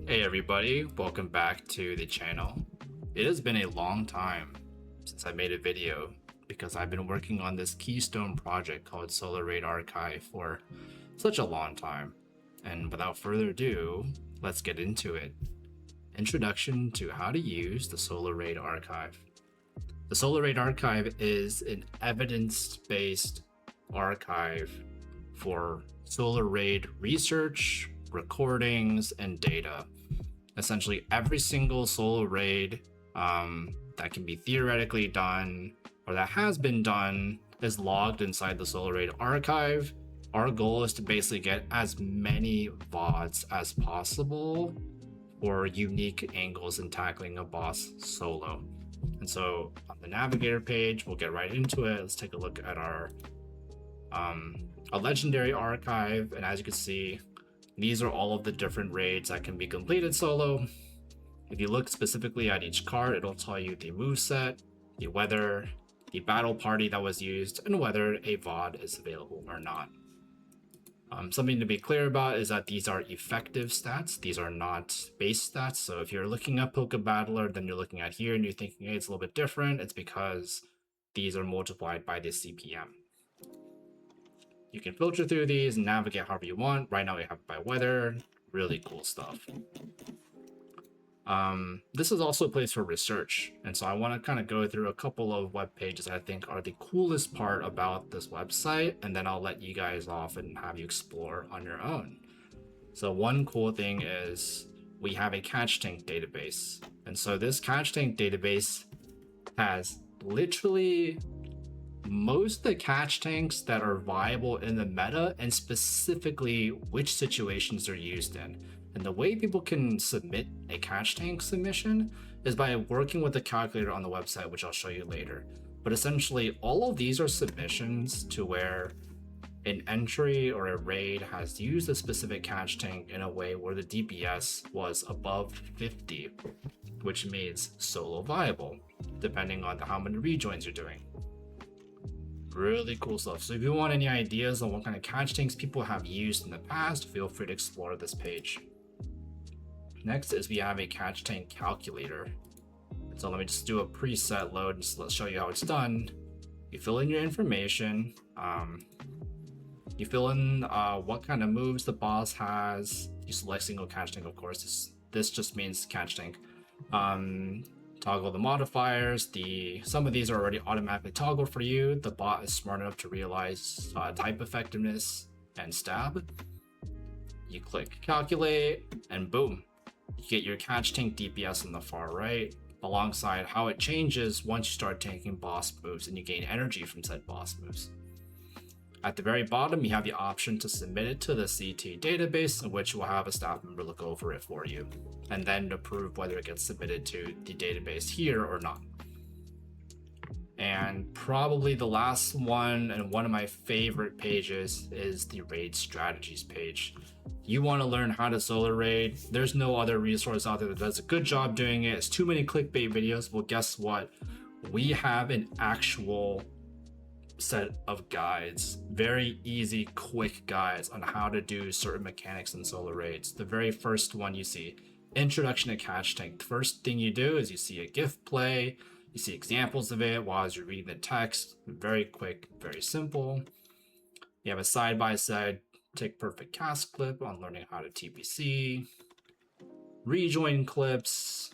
Hey everybody, welcome back to the channel. It has been a long time since I made a video because I've been working on this keystone project called Solar Raid Archive for such a long time. And without further ado, let's get into it. Introduction to how to use the Solar Raid Archive. The Solar Raid Archive is an evidence-based archive for Solar Raid research, recordings, and data. Essentially, every single solar raid that can be theoretically done or that has been done is logged inside the Solar Raid archive. Our goal is to basically get as many VODs as possible for unique angles in tackling a boss solo. And so on the navigator page, we'll get right into it. Let's take a look at our a legendary archive, and as you can see, these are all of the different raids that can be completed solo. If you look specifically at each card, it'll tell you the moveset, the weather, the battle party that was used, and whether a VOD is available or not. Something to be clear about is that these are effective stats. These are not base stats. So if you're looking at PokeBattler, then you're looking at here and you're thinking, hey, it's a little bit different. It's because these are multiplied by the CPM. You can filter through these and navigate however you want. Right now we have it by weather. Really cool stuff. This is also a place for research, and so I want to kind of go through a couple of web pages I think are the coolest part about this website, and then I'll let you guys off and have you explore on your own. So one cool thing is we have a catch tank database, and so this catch tank database has literally most of the catch tanks that are viable in the meta, and specifically which situations they're used in. And the way people can submit a catch tank submission is by working with the calculator on the website, which I'll show you later. But essentially, all of these are submissions to where an entry or a raid has used a specific catch tank in a way where the DPS was above 50, which means solo viable, depending on how many rejoins you're doing. Really cool stuff. So if you want any ideas on what kind of catch tanks people have used in the past, feel free to explore this page. Next is we have a catch tank calculator. So let me just do a preset load and let's show you how it's done. You fill in your information. You fill in what kind of moves the boss has. You select single catch tank, of course. This just means catch tank. Toggle the modifiers. Some of these are already automatically toggled for you. The bot is smart enough to realize type effectiveness and stab. You click calculate and boom, you get your catch tank DPS on the far right, alongside how it changes once you start taking boss moves and you gain energy from said boss moves. At the very bottom, you have the option to submit it to the CT database, in which we'll have a staff member look over it for you, and then approve whether it gets submitted to the database here or not. And probably the last one, and one of my favorite pages, is the raid strategies page. You want to learn how to solo raid. There's no other resource out there that does a good job doing it. It's too many clickbait videos. Well, guess what? We have an actual set of guides, very easy, quick guides on how to do certain mechanics in solo raids. The very first one you see, Introduction to Catch Tank. The first thing you do is you see a GIF play, you see examples of it while you're reading the text. Very quick, very simple. You have a side-by-side tick perfect cast clip on learning how to TPC, rejoin clips,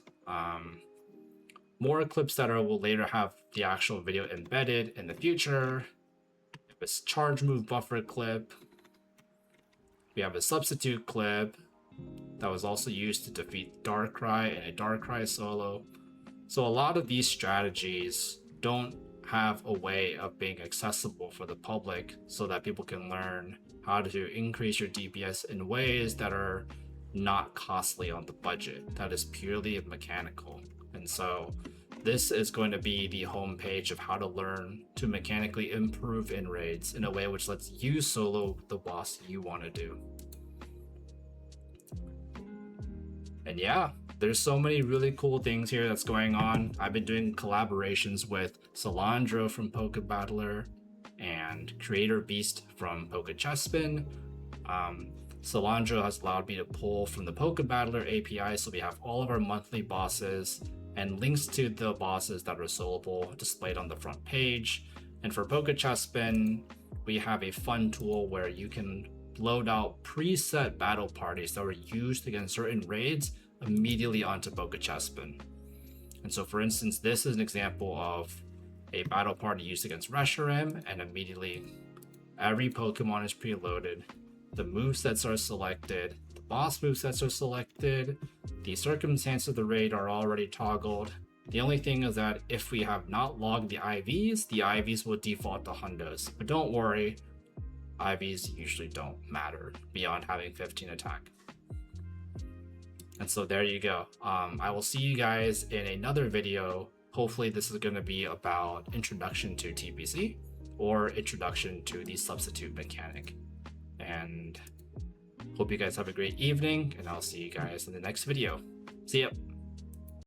more clips that will later have the actual video embedded in the future. A charge move buffer clip. We have a substitute clip that was also used to defeat Darkrai in a Darkrai solo. So a lot of these strategies don't have a way of being accessible for the public so that people can learn how to increase your DPS in ways that are not costly on the budget, that is purely mechanical. And so this is going to be the homepage of how to learn to mechanically improve in raids in a way which lets you solo the boss you want to do. And yeah, there's so many really cool things here that's going on. I've been doing collaborations with Solandro from PokeBattler and Creator Beast from PokeChessspin. Solandro has allowed me to pull from the PokeBattler API, so we have all of our monthly bosses and links to the bosses that are soloable displayed on the front page. And for PokeChessspin, we have a fun tool where you can load out preset battle parties that were used against certain raids immediately onto PokeChessspin. And so, for instance, this is an example of a battle party used against Reshiram, and immediately every Pokemon is preloaded. The movesets are selected, the boss movesets are selected, the circumstances of the raid are already toggled. The only thing is that if we have not logged the IVs will default to hundos. But don't worry, IVs usually don't matter beyond having 15 attack. And so there you go. I will see you guys in another video. Hopefully this is going to be about introduction to TPC or introduction to the substitute mechanic. And hope you guys have a great evening, and I'll see you guys in the next video. See ya.